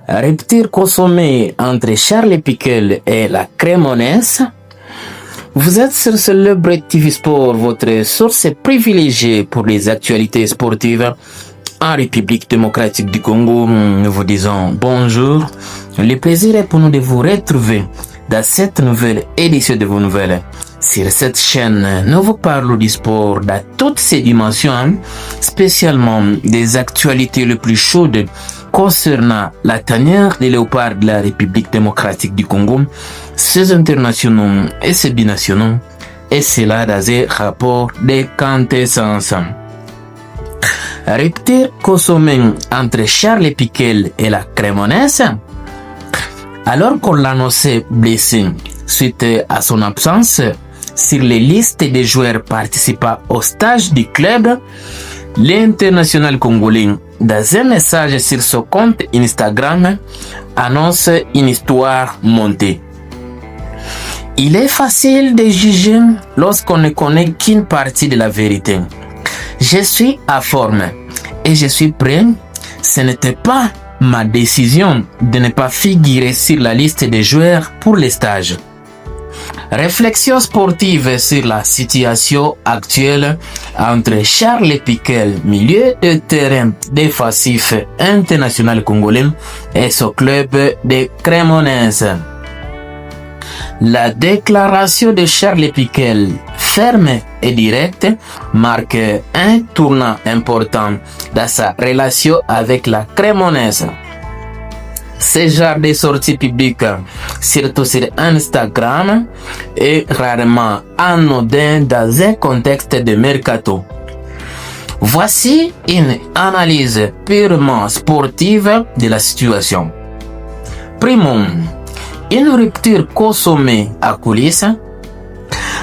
Rupture consommée entre Charles Pickel et la Cremonese. Vous êtes sur Celebrity TV Sport, votre source privilégiée pour les actualités sportives en République démocratique du Congo. Nous vous disons bonjour. Le plaisir est pour nous de vous retrouver dans cette nouvelle édition de vos nouvelles. Sur cette chaîne, nous vous parlons du sport dans toutes ses dimensions, spécialement des actualités les plus chaudes concernant la tanière des léopards de la République démocratique du Congo, ses internationaux et ses binationaux, et cela dans un rapport de quintessence. Rupture consommée entre Charles Pickel et la Cremonese. Alors qu'on l'annonçait blessé suite à son absence sur les listes des joueurs participant au stage du club, l'international congolais, dans un message sur son compte Instagram, annonce une histoire montée. Il est facile de juger lorsqu'on ne connaît qu'une partie de la vérité. Je suis à forme et je suis prêt. Ce n'était pas ma décision de ne pas figurer sur la liste des joueurs pour les stages. Réflexion sportive sur la situation actuelle entre Charles Pickel, milieu de terrain défensif international congolais, et son club de Cremonese. La déclaration de Charles Pickel, ferme et directe, marque un tournant important dans sa relation avec la Cremonese. Ce genre de sortie publique, surtout sur Instagram, est rarement anodin dans un contexte de mercato. Voici une analyse purement sportive de la situation. Primo, une rupture consommée à coulisses.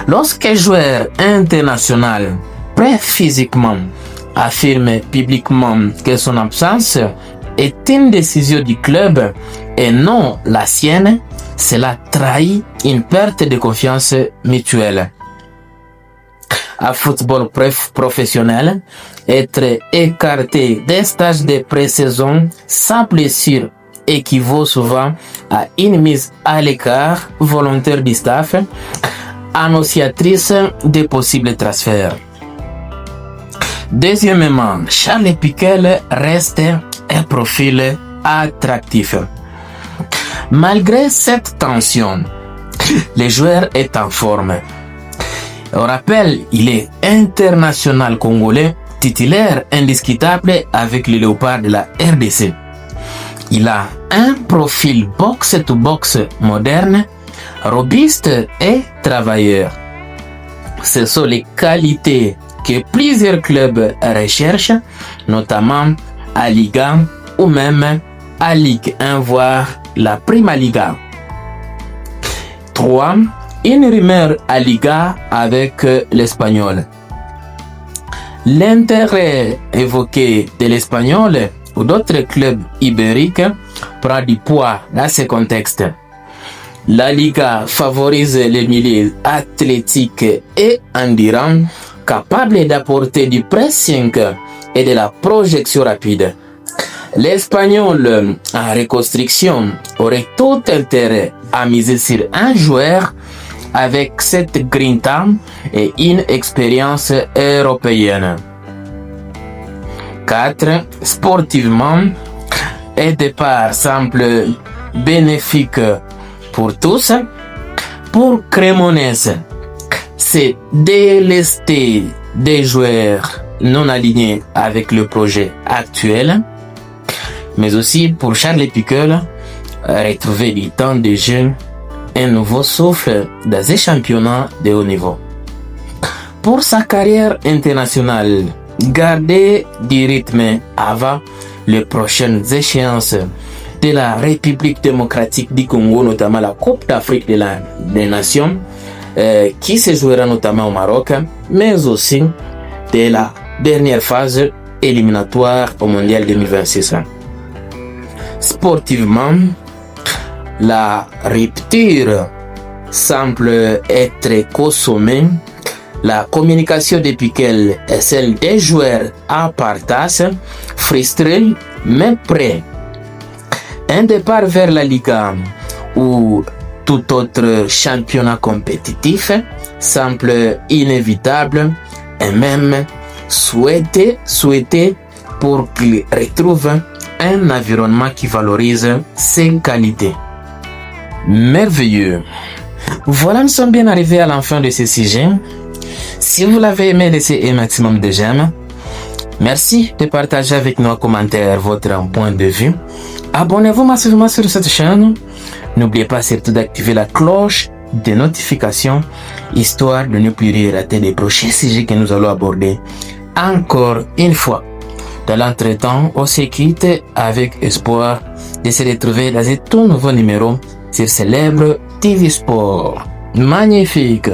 Lorsqu'un joueur international, prêt physiquement, affirme publiquement que son absence est une décision du club et non la sienne, cela trahit une perte de confiance mutuelle. À football professionnel, être écarté d'un stage de pré-saison sans blessure équivaut souvent à une mise à l'écart volontaire du staff, annonciatrice de possibles transferts. Deuxièmement, Charles Pickel reste un profil attractif. Malgré cette tension, le joueur est en forme. On rappelle, il est international congolais, titulaire indiscutable avec les léopards de la RDC. Il a un profil box-to-box moderne, robuste et travailleur. Ce sont les qualités que plusieurs clubs recherchent, notamment à Liga ou même à Ligue 1, voire la Prima Liga. 3. Une rumeur à Liga avec l'Espagnol. L'intérêt évoqué de l'Espagnol ou d'autres clubs ibériques prend du poids dans ce contexte. La Liga favorise les milieux athlétiques et endurants capables d'apporter du pressing et de la projection rapide. L'Espagnol en reconstruction aurait tout intérêt à miser sur un joueur avec cette grinta et une expérience européenne. 4. Sportivement, un départ semble bénéfique pour tous. Pour Cremonese, c'est délester des joueurs non alignés avec le projet actuel, mais aussi pour Charles Pickel, retrouver du temps de jeu, un nouveau souffle dans un championnat de haut niveau. Pour sa carrière internationale, garder du rythme avant les prochaines échéances de la République démocratique du Congo, notamment la Coupe d'Afrique des Nations, qui se jouera notamment au Maroc, mais aussi de la dernière phase éliminatoire au Mondial 2026. Sportivement, la rupture semble être consommée. La communication de Pickel est celle des joueurs en partage, frustrés mais prêts. Un départ vers la Liga ou tout autre championnat compétitif semble inévitable et même souhaité pour qu'il retrouve un environnement qui valorise ses qualités. Merveilleux. Voilà, nous sommes bien arrivés à la fin de ce sujet. Si vous l'avez aimé, laissez un maximum de j'aime. Merci de partager avec nous en commentaire votre point de vue. Abonnez-vous massivement sur cette chaîne. N'oubliez pas surtout d'activer la cloche de notification, histoire de ne plus rater les prochains sujets que nous allons aborder. Encore une fois, dans l'entretemps, on se quitte avec espoir de se retrouver dans un tout nouveau numéro sur Célèbre TV Sport. Magnifique!